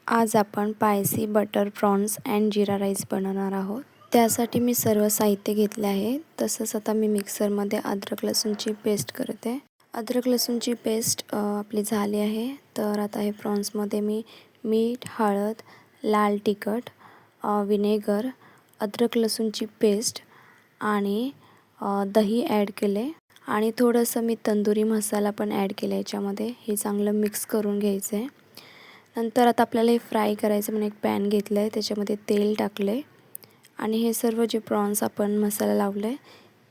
आज आपण spicy butter prawns and jeera rice बनवणार आहोत। त्यासाठी मी सर्व साहित्य घेतले आहे। तसंच आता मी मिक्सरमध्ये अद्रक लसूणची पेस्ट करते। अद्रक लसूणची पेस्ट आपली झाली आहे। तर आता हे प्रॉन्समध्ये मी मीठ, हळद, लाल तिखट, विनेगर, अद्रक लसूणची पेस्ट आणि दही ॲड केले आणि थोडंसं मी तंदुरी मसाला पण ॲड केला याच्यामध्ये। हे चांगलं मिक्स करून घ्यायचं आहे। नंतर आता आपल्याला हे फ्राय करायचं म्हणून एक पॅन घेतलं आहे, त्याच्यामध्ये तेल टाकले आणि हे सर्व जे प्रॉन्स आपण मसाला लावले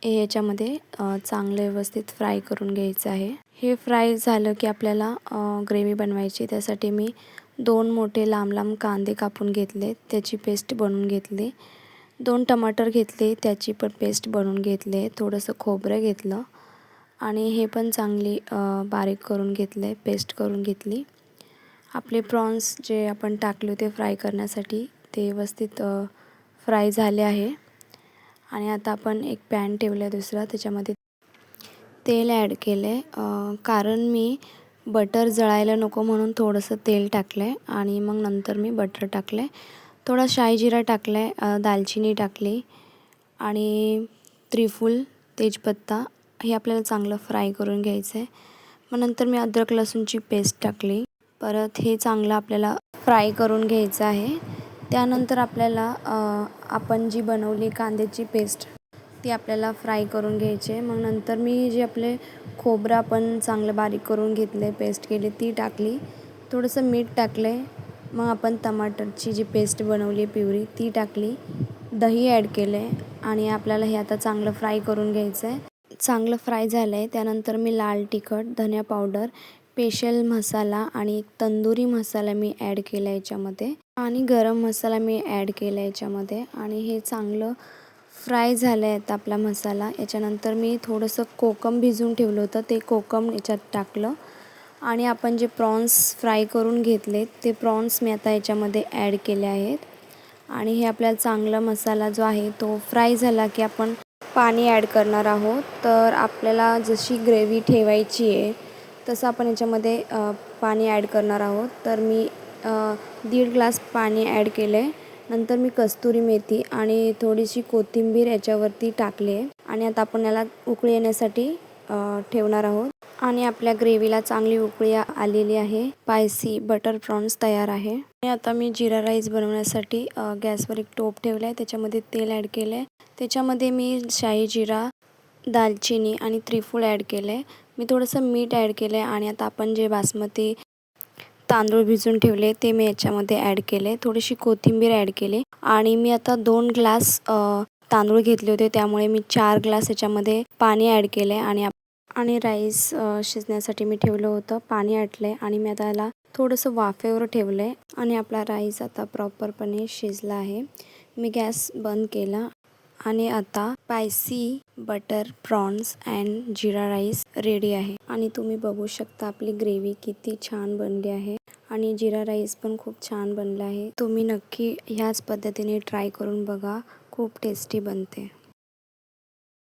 हे याच्यामध्ये चांगले व्यवस्थित फ्राय करून घ्यायचं आहे। हे फ्राय झालं की आपल्याला ग्रेव्ही बनवायची। त्यासाठी मी 2 मोठे लांब लांब कांदे कापून घेतले, त्याची पेस्ट बनवून घेतली। 2 टमाटर घेतले, त्याची पण पेस्ट बनवून घेतले। थोडंसं खोबरं घेतलं आणि हे पण चांगली बारीक करून घेतले, पेस्ट करून घेतली। आपले प्रॉन्स जे आपण टाकले होते फ्राय करण्यासाठी ते व्यवस्थित फ्राय झाले आहे। आणि आता आपण एक पॅन ठेवला दुसरा, त्याच्यामध्ये तेल ॲड केले कारण मी बटर जळायला नको म्हणून थोडंसं तेल टाकले आणि मग नंतर मी बटर टाकले। थोडा शाही जिरा टाकले, दालचिनी टाकली आणि त्रिफूल, तेजपत्ता हे आपल्याला चांगलं फ्राय करून घ्यायचं आहे। मग नंतर मी अद्रक लसूणची पेस्ट टाकली। परत हे चांगलं आपल्याला फ्राय करून घ्यायचं आहे। त्यानंतर आपल्याला आपण जी बनवली कांद्याची पेस्ट ती आपल्याला फ्राय करून घ्यायची आहे। मग नंतर मी जे आपले खोबरं आपण चांगलं बारीक करून घेतले, पेस्ट केली ती टाकली, थोडंसं मीठ टाकले। मग आपण टमाटरची जी पेस्ट बनवली प्युरी ती टाकली, दही ॲड केले आणि आपल्याला हे आता चांगलं फ्राय करून घ्यायचं आहे। चांगलं फ्राय झालं आहे त्यानंतर मी लाल तिखट, धनिया पावडर, स्पेशल मसाला आणि तंदुरी मसाला मी ॲड केला याच्यामध्ये आणि गरम मसाला मी ॲड केला याच्यामध्ये आणि हे चांगलं फ्राय झालं आहे आता आपला मसाला। याच्यानंतर मी थोडंसं कोकम भिजवून ठेवलं होतं, ते कोकम याच्यात टाकलं आणि आपण जे प्रॉन्स फ्राय करून घेतले ते प्रॉन्स मी आता याच्यामध्ये ॲड केले आहेत आणि हे आपल्याला चांगला मसाला जो आहे तो फ्राय झाला की आपण पाणी ॲड करणार आहोत। तर आपल्याला जशी ग्रेव्ही ठेवायची आहे तसं आपण याच्यामध्ये पाणी ॲड करणार आहोत। तर मी 1.5 ग्लास पाणी ॲड केले। नंतर मी कस्तुरी मेथी आणि थोडीशी कोथिंबीर याच्यावरती टाकली आहे आणि आता आपण याला उकळी येण्यासाठी ठेवणार आहोत आणि आपल्या ग्रेव्हीला चांगली उकळी आलेली आहे। स्पायसी बटर प्रॉन्स तयार आहे। आणि आता मी जीरा राईस बनवण्यासाठी गॅसवर एक टोप ठेवला आहे, त्याच्यामध्ये तेल ॲड केलं आहे। त्याच्यामध्ये मी शाही जिरा, दालचिनी आणि त्रिफूल ॲड केले। मी थोडंसं मीठ ॲड केलं आहे आणि आता आपण जे बासमती तांदूळ भिजवून ठेवले ते मी याच्यामध्ये ॲड केले, थोडीशी कोथिंबीर ॲड केली आणि मी आता 2 ग्लास तांदूळ घेतले होते त्यामुळे मी 4 ग्लास याच्यामध्ये पाणी ॲड केले आणि राईस शिजण्यासाठी मी ठेवलं होतं। पाणी आटले आणि मी आता याला थोडंसं वाफेवर ठेवलं आहे आणि आपला राईस आता प्रॉपरपणे शिजला आहे। मी गॅस बंद केला आणि आता spicy butter prawns and jeera rice ready आहे आणि तुम्ही बघू शकता आपली ग्रेव्ही किती छान बनली आहे आणि जीरा राईस पण खूप छान बनला आहे। तुम्ही नक्की ह्याच पद्धतीने ट्राय करून बघा, खूप टेस्टी बनते।